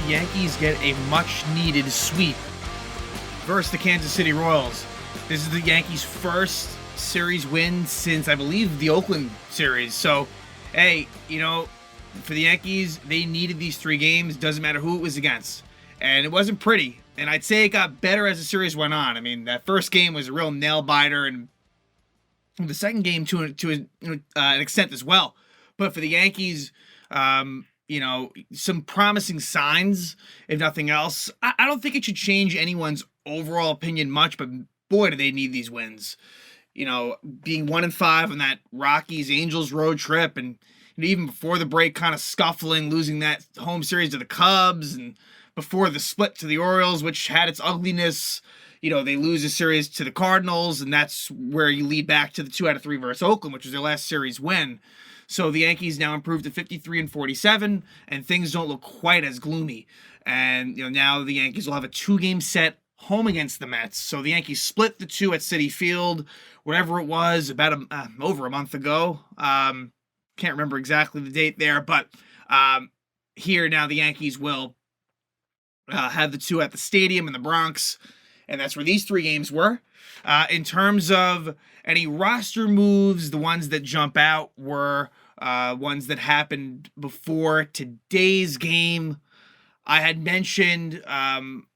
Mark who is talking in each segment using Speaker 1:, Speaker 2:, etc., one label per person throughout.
Speaker 1: the Yankees get a much-needed sweep versus the Kansas City Royals. This is the Yankees' first series win since, I believe, the Oakland series. So, hey, for the Yankees, they needed these 3 games. Doesn't matter who it was against. And it wasn't pretty. And I'd say it got better as the series went on. I mean, that first game was a real nail-biter, and the second game to an extent as well. But for the Yankees, some promising signs, if nothing else. I don't think it should change anyone's overall opinion much, but boy, do they need these wins. Being 1-5 on that Rockies-Angels road trip, and even before the break, kind of scuffling, losing that home series to the Cubs, and before the split to the Orioles, which had its ugliness. They lose a series to the Cardinals, and that's where you lead back to the 2 out of 3 versus Oakland, which was their last series win. So the Yankees now improved to 53-47, and things don't look quite as gloomy. And now the Yankees will have a 2-game set home against the Mets. So the Yankees split the 2 at Citi Field, whatever it was, about over a month ago. Can't remember exactly the date there, but here now the Yankees will have the 2 at the stadium in the Bronx, and that's where these 3 games were. In terms of any roster moves, the ones that jump out were ones that happened before today's game. I had mentioned on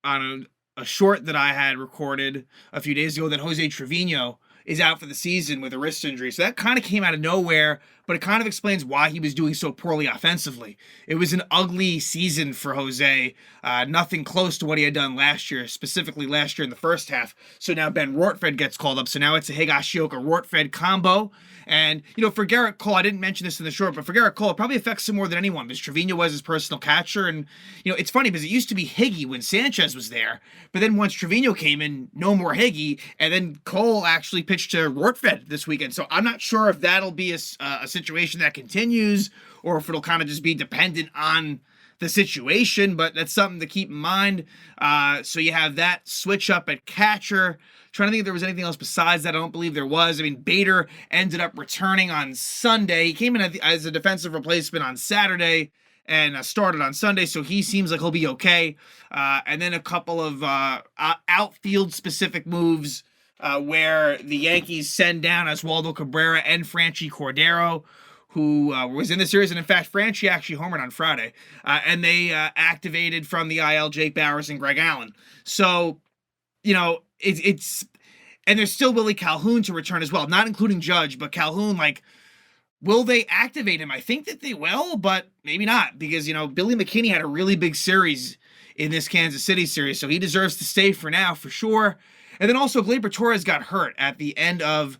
Speaker 1: a short that I had recorded a few days ago that Jose Trevino is out for the season with a wrist injury. So that kind of came out of nowhere, but it kind of explains why he was doing so poorly offensively. It was an ugly season for Jose, nothing close to what he had done last year, specifically last year in the first half. So now Ben Rortvedt gets called up. So now it's a Higashioka-Rortvedt combo. And, for Garrett Cole, I didn't mention this in the short, but for Garrett Cole, it probably affects him more than anyone because Trevino was his personal catcher. And, it's funny because it used to be Higgy when Sanchez was there. But then once Trevino came in, no more Higgy. And then Cole actually pitched to Rortvedt this weekend. So I'm not sure if that'll be a situation that continues or if it'll kind of just be dependent on the situation. But that's something to keep in mind. So you have that switch up at catcher. Trying to think if there was anything else besides that. I don't believe there was. I mean, Bader ended up returning on Sunday. He came in as a defensive replacement on Saturday and started on Sunday, so he seems like he'll be okay. And then a couple of outfield-specific moves where the Yankees send down Oswaldo Cabrera and Franchy Cordero, who was in the series. And in fact, Franchy actually homered on Friday. And they activated from the IL Jake Bauers and Greg Allen. So, it's and there's still Willie Calhoun to return as well, not including Judge, but Calhoun, will they activate him? I think that they will, but maybe not, because, Billy McKinney had a really big series in this Kansas City series, so he deserves to stay for now, for sure. And then also, Gleyber Torres got hurt at the end of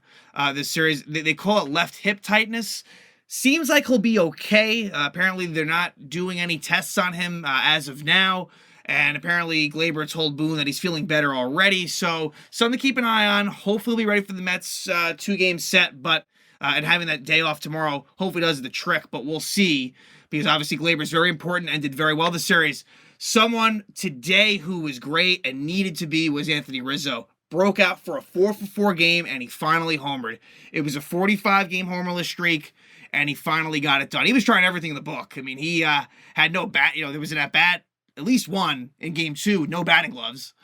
Speaker 1: this series. They call it left hip tightness. Seems like he'll be okay. Apparently, they're not doing any tests on him as of now. And apparently, Gleyber told Boone that he's feeling better already. So, something to keep an eye on. Hopefully, we'll be ready for the Mets 2-game set. But and having that day off tomorrow hopefully does the trick. But we'll see. Because obviously, Gleyber is very important and did very well this series. Someone today who was great and needed to be was Anthony Rizzo. Broke out for a 4-for-4 game, and he finally homered. It was a 45-game homerless streak, and he finally got it done. He was trying everything in the book. I mean, he had no bat. There was an at-bat, at least one in game 2, no batting gloves.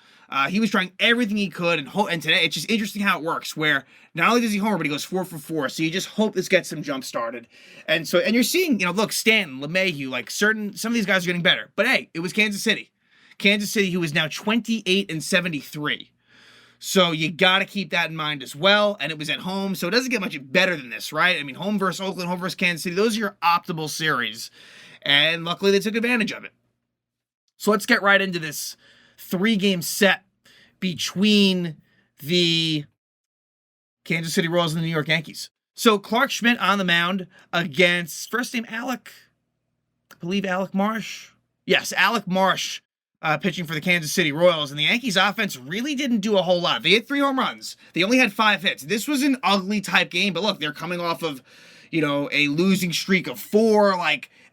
Speaker 1: He was trying everything he could, and today it's just interesting how it works, where not only does he homer, but he goes 4-for-4. So you just hope this gets him jump started. And you're seeing, look, Stanton, LeMahieu, some of these guys are getting better. But hey, it was Kansas City. Kansas City, who is now 28-73. So you got to keep that in mind as well. And it was at home, so it doesn't get much better than this, right? I mean, home versus Oakland, home versus Kansas City, those are your optimal series. And luckily, they took advantage of it. So let's get right into this 3-game set between the Kansas City Royals and the New York Yankees. So Clark Schmidt on the mound against, first name Alec, I believe Alec Marsh. Yes, Alec Marsh pitching for the Kansas City Royals. And the Yankees offense really didn't do a whole lot. They hit 3 home runs. They only had 5 hits. This was an ugly type game, but look, they're coming off of, a losing streak of 4.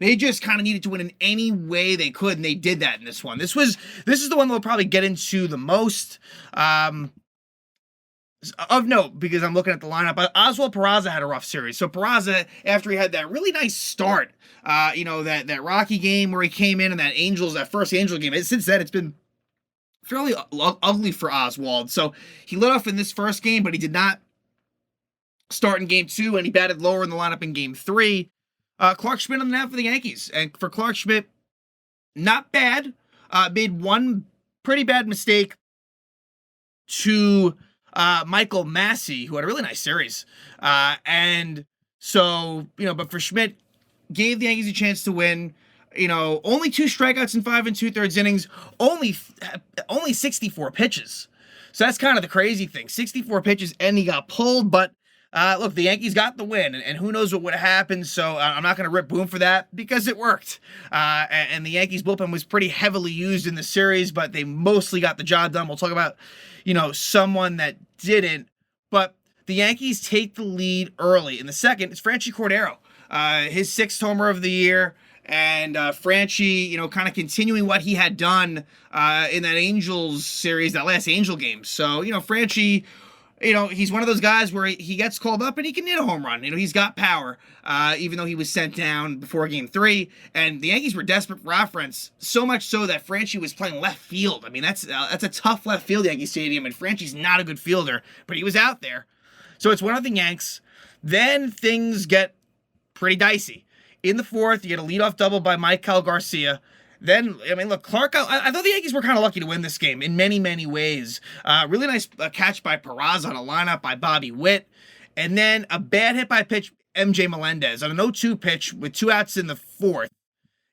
Speaker 1: They just kind of needed to win in any way they could, and they did that in this one. This is the one they'll probably get into the most. Of note, because I'm looking at the lineup, Oswald Peraza had a rough series. So Peraza, after he had that really nice start, that Rocky game where he came in and that first Angel game, since then it's been fairly ugly for Oswald. So he lit off in this first game, but he did not start in game 2, and he batted lower in the lineup in game 3. Clark Schmidt on the net for the Yankees. And for Clark Schmidt, not bad. Made one pretty bad mistake to Michael Massey, who had a really nice series. And so, but for Schmidt, gave the Yankees a chance to win. Only 2 strikeouts in 5 2/3 innings, only 64 pitches. So that's kind of the crazy thing. 64 pitches, and he got pulled, but look, the Yankees got the win, and who knows what would have happened, so I'm not going to rip Boone for that, because it worked. And the Yankees bullpen was pretty heavily used in the series, but they mostly got the job done. We'll talk about, someone that didn't, but the Yankees take the lead early. In the second, it's Franchy Cordero, his 6th homer of the year, and Franchy, kind of continuing what he had done in that Angels series, that last Angel game. So, Franchy, he's one of those guys where he gets called up and he can hit a home run. He's got power, even though he was sent down before game 3. And the Yankees were desperate for offense, so much so that Franchy was playing left field. I mean, that's a tough left field, Yankee Stadium, and Franchy's not a good fielder, but he was out there. So it's 1-0 Yanks. Then things get pretty dicey. In the 4th, you get a leadoff double by Michael Garcia. Then, look, Clark, I thought the Yankees were kind of lucky to win this game in many, many ways. Really nice catch by Peraza on a lineup by Bobby Witt. And then a bad hit by pitch, MJ Melendez, on an 0-2 pitch with 2 outs in the 4th.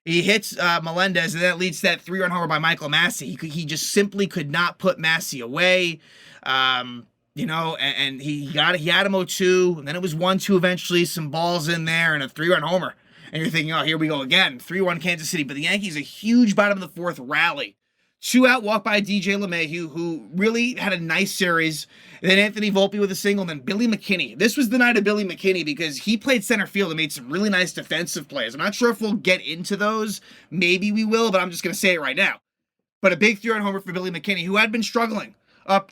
Speaker 1: He hits Melendez, and that leads to that 3-run homer by Michael Massey. He just simply could not put Massey away. And he had him 0-2, and then it was 1-2 eventually, some balls in there, and a 3-run homer. And you're thinking, oh, here we go again. 3-1 Kansas City. But the Yankees, a huge bottom of the 4th rally. 2-out walk by DJ LeMahieu, who really had a nice series. Then Anthony Volpe with a single, and then Billy McKinney. This was the night of Billy McKinney because he played center field and made some really nice defensive plays. I'm not sure if we'll get into those. Maybe we will, but I'm just going to say it right now. But a big 3-run homer for Billy McKinney, who had been struggling up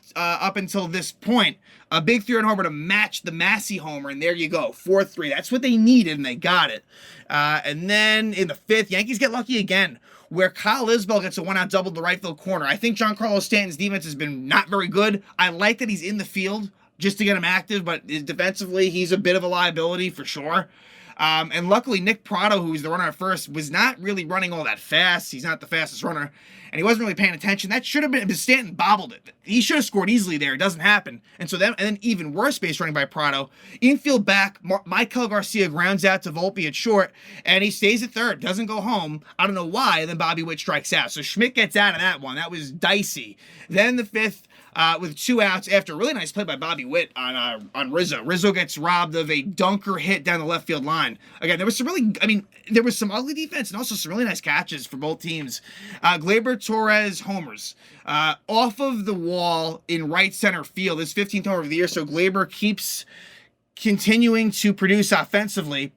Speaker 1: until this point. A big 3-run homer to match the Massey homer, and there you go, 4-3. That's what they needed, and they got it. And then in the 5th, Yankees get lucky again, where Kyle Isbell gets a 1-out double to the right field corner. I think Giancarlo Stanton's defense has been not very good. I like that he's in the field just to get him active, but defensively, he's a bit of a liability for sure. And luckily, Nick Pratto, who was the runner at first, was not really running all that fast. He's not the fastest runner, and he wasn't really paying attention. That should have been, if Stanton bobbled it, he should have scored easily there. It doesn't happen. And then even worse base running by Pratto. Infield back, Michael Garcia grounds out to Volpe at short, and he stays at third, doesn't go home. I don't know why, and then Bobby Witt strikes out. So Schmidt gets out of that one. That was dicey. Then the 5th, with 2 outs after a really nice play by Bobby Witt on Rizzo. Rizzo gets robbed of a dunker hit down the left field line. Again, there was some ugly defense and also some really nice catches for both teams. Gleyber Torres homers off of the wall in right center field. His 15th homer of the year, so Gleyber keeps continuing to produce offensively.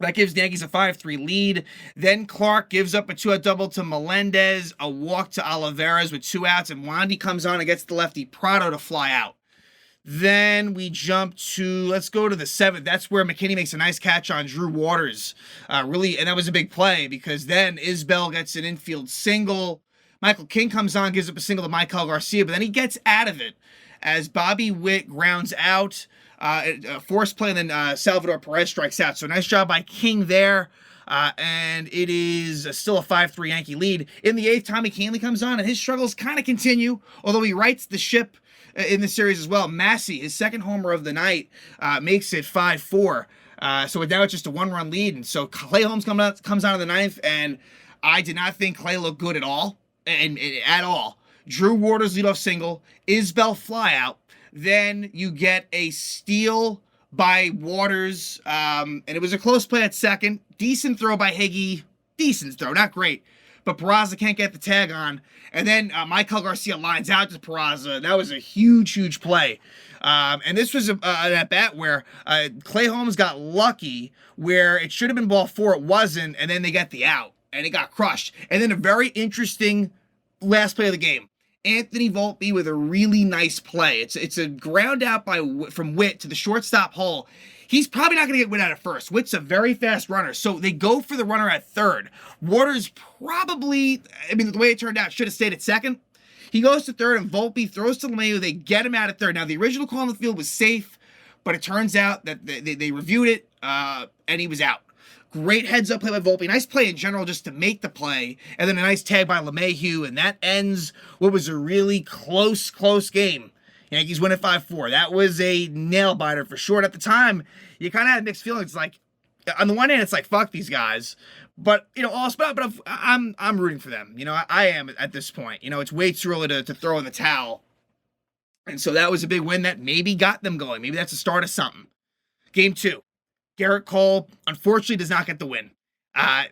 Speaker 1: That gives the Yankees a 5-3 lead. Then Clark gives up a 2-out double to Melendez, a walk to Olivares with 2 outs, and Wandy comes on and gets the lefty Pratto to fly out. Then we jump to, let's go to the 7th. That's where McKinney makes a nice catch on Drew Waters. And that was a big play because then Isbell gets an infield single. Michael King comes on, gives up a single to Michael Garcia, but then he gets out of it as Bobby Witt grounds out. Forced play, and then Salvador Perez strikes out. So nice job by King there. And it is still a 5-3 Yankee lead. In the 8th, Tommy Kahnle comes on, and his struggles kind of continue, although he rights the ship in the series as well. Massey, his 2nd homer of the night, makes it 5-4. So now it's just a 1-run lead. And so Clay Holmes comes on in the 9th, and I did not think Clay looked good at all. At all. Drew Waters leadoff single, Isbell fly out. Then you get a steal by Waters, and it was a close play at second. Decent throw by Higgy. Decent throw, not great. But Peraza can't get the tag on. And then Michael Garcia lines out to Peraza. That was a huge, huge play. And this was an at-bat where Clay Holmes got lucky, where it should have been ball 4, it wasn't, and then they got the out, and it got crushed. And then a very interesting last play of the game. Anthony Volpe with a really nice play. It's a ground out from Witt to the shortstop hole. He's probably not going to get Witt out at first. Witt's a very fast runner, so they go for the runner at third. Waters probably, the way it turned out, should have stayed at second. He goes to third, and Volpe throws to LeMahieu. They get him out at third. Now, the original call on the field was safe, but it turns out that they reviewed it, and he was out. Great heads-up play by Volpe. Nice play in general just to make the play. And then a nice tag by LeMahieu, and that ends what was a really close game. Yankees win at 5-4. That was a nail-biter for sure. At the time, you kind of had mixed feelings. Like, on the one hand, it's like, fuck these guys. But, I'm rooting for them. I am at this point. It's way too early to throw in the towel. And so that was a big win that maybe got them going. Maybe that's the start of something. Game 2. Garrett Cole, unfortunately, does not get the win.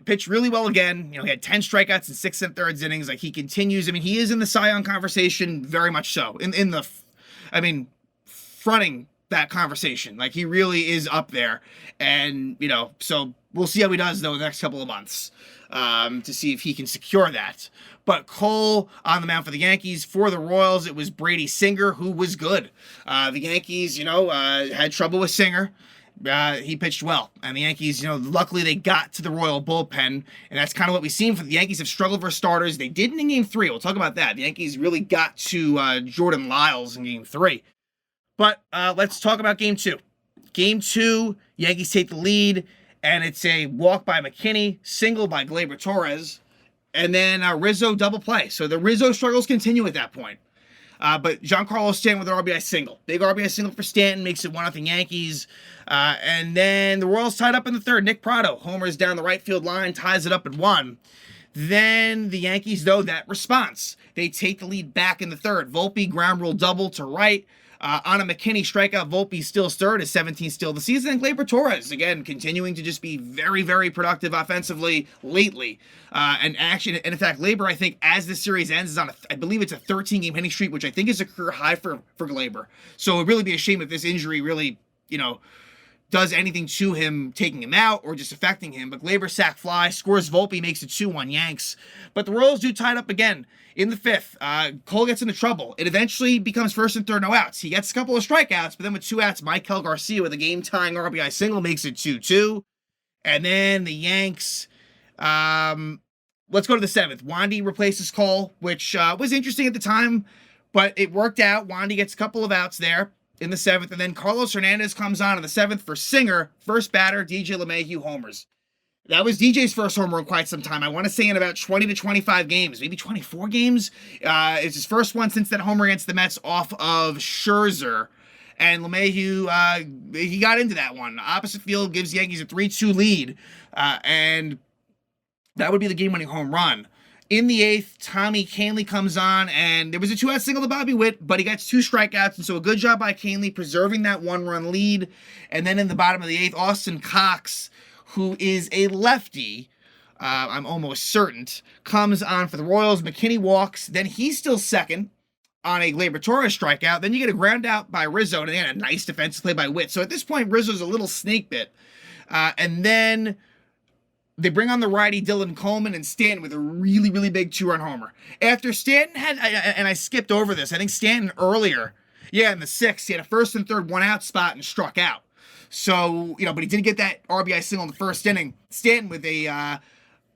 Speaker 1: Pitched really well again. He had 10 strikeouts in 6 3/3 innings. Like, he continues. He is in the Cy Young conversation, very much so. Fronting that conversation. Like, he really is up there. And, so we'll see how he does, though, in the next couple of months to see if he can secure that. But Cole on the mound for the Yankees. For the Royals, it was Brady Singer, who was good. The Yankees, had trouble with Singer. He pitched well, and the Yankees, luckily they got to the Royal bullpen, and that's kind of what we've seen. For the Yankees have struggled for starters. They didn't in Game 3. We'll talk about that. The Yankees really got to Jordan Lyles in Game 3. But let's talk about Game 2. Game 2, Yankees take the lead, and it's a walk by McKinney, single by Gleyber Torres, and then Rizzo double play. So the Rizzo struggles continue at that point. But Giancarlo Stanton with an RBI single. Big RBI single for Stanton, makes it 1-0 Yankees. And then the Royals tied up in the third. Nick Pratto homers down the right field line, ties it up at 1. Then the Yankees, though, that response. They take the lead back in the third. Volpe ground rule double to right. On a McKinney strikeout, Volpe still third, his 17th steal of the season. And Gleyber Torres, again, continuing to just be very, very productive offensively lately. And in fact, Gleyber, I think, as this series ends, is on I believe it's a 13-game hitting streak, which I think is a career high for Gleyber. So it would really be a shame if this injury really, does anything to him, taking him out or just affecting him. But Gleyber sack fly, scores Volpe, makes it 2-1 Yanks. But the Royals do tie it up again in the 5th. Cole gets into trouble. It eventually becomes 1st and 3rd, no outs. He gets a couple of strikeouts, but then with 2 outs, Michael Garcia with a game-tying RBI single makes it 2-2. And then the Yanks, let's go to the 7th. Wandy replaces Cole, which was interesting at the time, but it worked out. Wandy gets a couple of outs there in the 7th, and then Carlos Hernandez comes on in the 7th for Singer. First batter, DJ LeMahieu homers. That was DJ's first homer in quite some time. I want to say in about 20 to 25 games, maybe 24 games. It's his first one since that homer against the Mets off of Scherzer. And LeMahieu, he got into that one. Opposite field gives the Yankees a 3-2 lead. And that would be the game-winning home run. In the 8th, Tommy Kahnle comes on, and there was a 2-out single to Bobby Witt, but he gets 2 strikeouts, and so a good job by Kahnle preserving that 1-run lead. And then in the bottom of the 8th, Austin Cox, who is a lefty, I'm almost certain, comes on for the Royals. McKinney walks, then he's still second on a Gleyber Torres strikeout. Then you get a ground out by Rizzo, and then a nice defensive play by Witt. So at this point, Rizzo's a little snake bit. And then they bring on the righty Dylan Coleman and Stanton with a really, really big 2-run homer. After Stanton had, and I skipped over this, I think Stanton earlier, in the 6th, he had a 1st and 3rd 1-out spot and struck out. So, but he didn't get that RBI single in the first inning. Stanton with a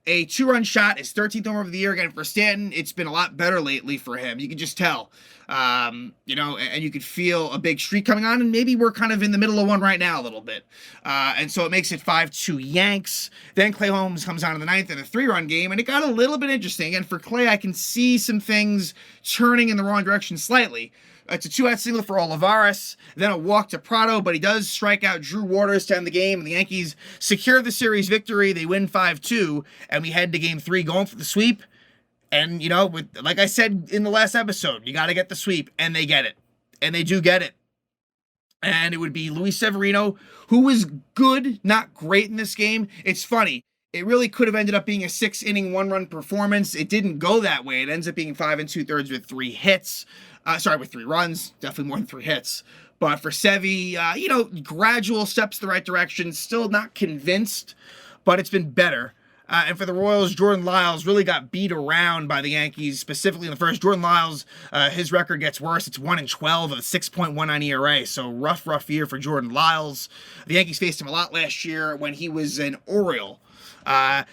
Speaker 1: 2-run shot, his 13th homer of the year again for Stanton. It's been a lot better lately for him. You can just tell, and you could feel a big streak coming on, and maybe we're kind of in the middle of one right now a little bit. And so it makes it 5-2 Yanks. Then Clay Holmes comes on in the 9th in a 3-run game, and it got a little bit interesting. And for Clay, I can see some things turning in the wrong direction slightly. It's a 2-out single for Olivares, then a walk to Pratto, but he does strike out Drew Waters to end the game, and the Yankees secure the series victory. They win 5-2, and we head to Game 3 going for the sweep. And, like I said in the last episode, you got to get the sweep, and they get it. And they do get it. And it would be Luis Severino, who was good, not great in this game. It's funny. It really could have ended up being a 6-inning, 1-run performance. It didn't go that way. It ends up being 5 2/3 with 3 hits. With 3 runs. Definitely more than 3 hits. But for Sevy, gradual steps the right direction. Still not convinced, but it's been better. And for the Royals, Jordan Lyles really got beat around by the Yankees, specifically in the first. Jordan Lyles, his record gets worse. It's 1-12 of a 6.19 ERA. So rough year for Jordan Lyles. The Yankees faced him a lot last year when he was an Oriole.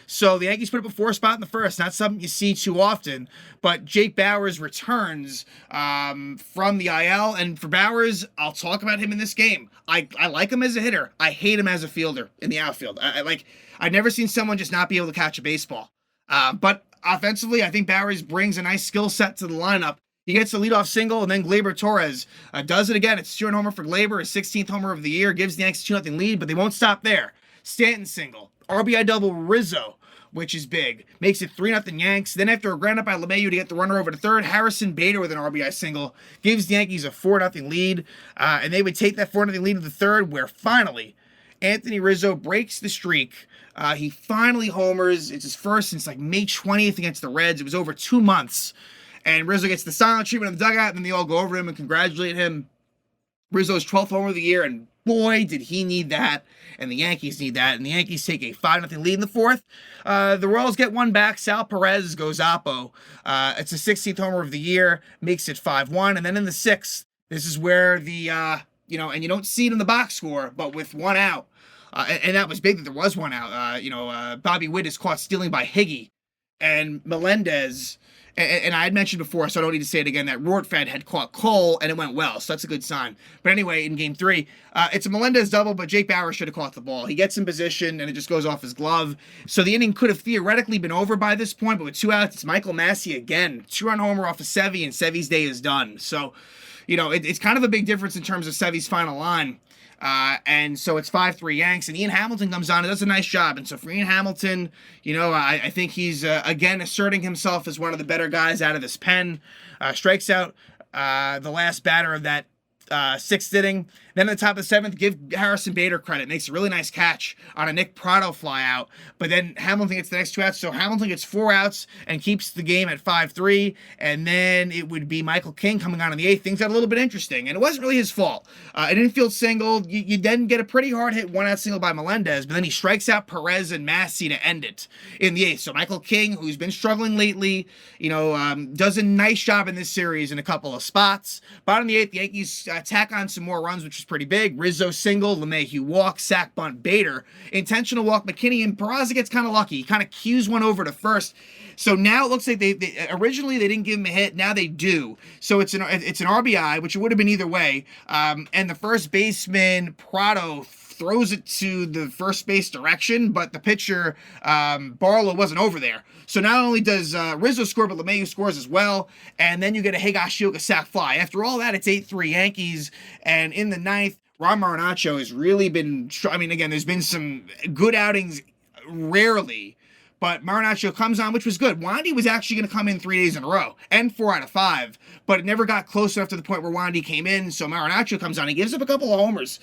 Speaker 1: So the Yankees put up a 4 spot in the first. Not something you see too often. But Jake Bauers returns from the IL. And for Bauers, I'll talk about him in this game. I like him as a hitter. I hate him as a fielder in the outfield. I've never seen someone just not be able to catch a baseball. But offensively, I think Bauers brings a nice skill set to the lineup. He gets the leadoff single, and then Gleyber Torres does it again. It's 2-run homer for Gleyber, his 16th homer of the year, gives the Yankees 2-0 lead, but they won't stop there. Stanton single, RBI double Rizzo, which is big, makes it 3-0 Yanks. Then after a ground up by LeMahieu to get the runner over to third, Harrison Bader with an RBI single gives the Yankees a 4-0 lead, and they would take that 4-0 lead to the third, where finally Anthony Rizzo breaks the streak. He finally homers. It's his first since like May 20th against the Reds. It was over 2 months. And Rizzo gets the silent treatment in the dugout, and then they all go over him and congratulate him. Rizzo's 12th homer of the year, and boy, did he need that. And the Yankees need that. And the Yankees take a 5-0 lead in the fourth. The Royals get one back. Sal Perez goes oppo. It's the 16th homer of the year, makes it 5-1. And then in the sixth, this is where the, and you don't see it in the box score, but with one out, and that was big that there was one out. Bobby Witt is caught stealing by Higgy. And Melendez, and I had mentioned before, so I don't need to say it again, that Rortfed had caught Cole, and it went well, so that's a good sign. But anyway, in Game 3, it's a Melendez double, but Jake Bauers should have caught the ball. He gets in position, and it just goes off his glove. So the inning could have theoretically been over by this point, but with 2 outs, it's Michael Massey again. 2-run homer off of Sevy, and Sevy's day is done. So, it's kind of a big difference in terms of Sevy's final line. And so it's 5-3 Yanks, and Ian Hamilton comes on and does a nice job. And so for Ian Hamilton, I think he's, again, asserting himself as one of the better guys out of this pen. Strikes out the last batter of that 6th inning. Then at the top of the 7th, give Harrison Bader credit. Makes a really nice catch on a Nick Pratto fly out. But then Hamilton gets the next 2 outs. So Hamilton gets 4 outs and keeps the game at 5-3. And then it would be Michael King coming on in the 8th. Things got a little bit interesting. And it wasn't really his fault. An infield single. You then get a pretty hard hit 1-out single by Melendez. But then he strikes out Perez and Massey to end it in the 8th. So Michael King, who's been struggling lately, does a nice job in this series in a couple of spots. Bottom of the 8th, the Yankees tack on some more runs, which is pretty big. Rizzo single, LeMahieu walk, sack bunt Bader, intentional walk McKinney, and Peraza gets kind of lucky. He kind of cues one over to first. So now it looks like they originally they didn't give him a hit. Now they do. So it's an RBI, which it would have been either way. And the first baseman Pratto throws it to the first base direction, but the pitcher Barlow wasn't over there. So not only does Rizzo score, but LeMahieu scores as well. And then you get a Higashioka sac fly. After all that, it's 8-3 Yankees. And in the 9th, Ron Marinaccio has really been, again, there's been some good outings rarely, but Marinaccio comes on, which was good. Wandy was actually going to come in 3 days in a row, and 4 out of 5, but it never got close enough to the point where Wandy came in, so Marinaccio comes on. He gives up a couple of homers.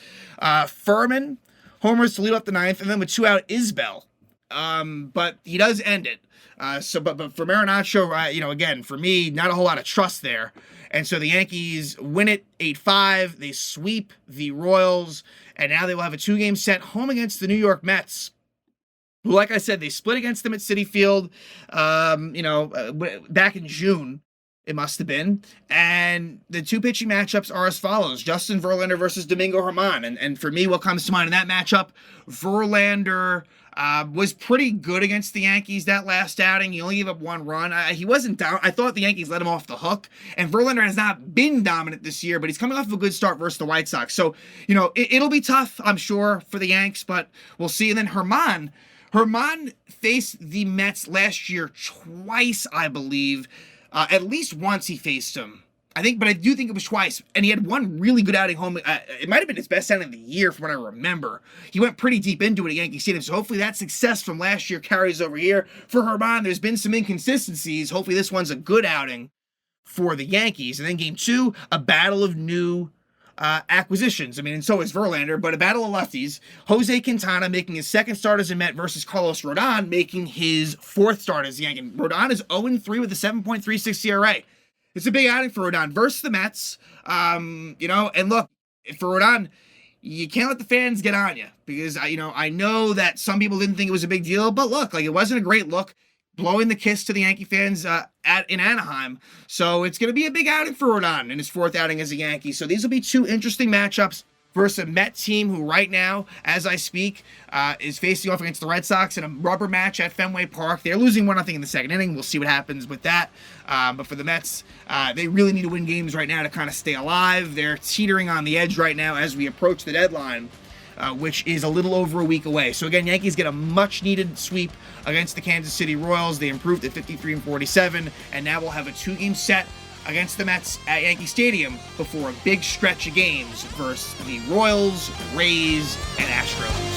Speaker 1: Furman homers to lead off the 9th, and then with 2 out, Isbell. But he does end it. But for Marinaccio, again, for me, not a whole lot of trust there. And so the Yankees win it 8-5. They sweep the Royals, and now they will have a 2-game set home against the New York Mets, who, like I said, they split against them at Citi Field, back in June, it must have been. And the 2 pitching matchups are as follows: Justin Verlander versus Domingo Germán. And for me, what comes to mind in that matchup, Verlander was pretty good against the Yankees that last outing. He only gave up 1 run. He wasn't down. I thought the Yankees let him off the hook. And Verlander has not been dominant this year, but he's coming off of a good start versus the White Sox. So, it'll be tough, I'm sure, for the Yanks, but we'll see. And then Germán faced the Mets last year twice, I believe. At least once he faced him, I think, but I do think it was twice. And he had one really good outing home. It might have been his best outing of the year from what I remember. He went pretty deep into it at Yankee Stadium. So hopefully that success from last year carries over here. For Germán, there's been some inconsistencies. Hopefully this one's a good outing for the Yankees. And then Game 2, a battle of new acquisitions. And so is Verlander, but a battle of lefties. Jose Quintana making his 2nd start as a Met versus Carlos Rodon making his 4th start as a Yankee. Rodon is 0-3 with a 7.36 ERA. It's a big outing for Rodon versus the Mets. And look, for Rodon, you can't let the fans get on you, because I know that some people didn't think it was a big deal, but look, like, it wasn't a great look blowing the kiss to the Yankee fans in Anaheim. So it's going to be a big outing for Rodon in his 4th outing as a Yankee. So these will be 2 interesting matchups versus a Met team who right now, as I speak, is facing off against the Red Sox in a rubber match at Fenway Park. They're losing 1-0 in the 2nd inning. We'll see what happens with that. But for the Mets, they really need to win games right now to kind of stay alive. They're teetering on the edge right now as we approach the deadline, which is a little over a week away. So again, Yankees get a much-needed sweep against the Kansas City Royals. They improved at 53-47, and now we'll have a 2-game set against the Mets at Yankee Stadium before a big stretch of games versus the Royals, Rays, and Astros.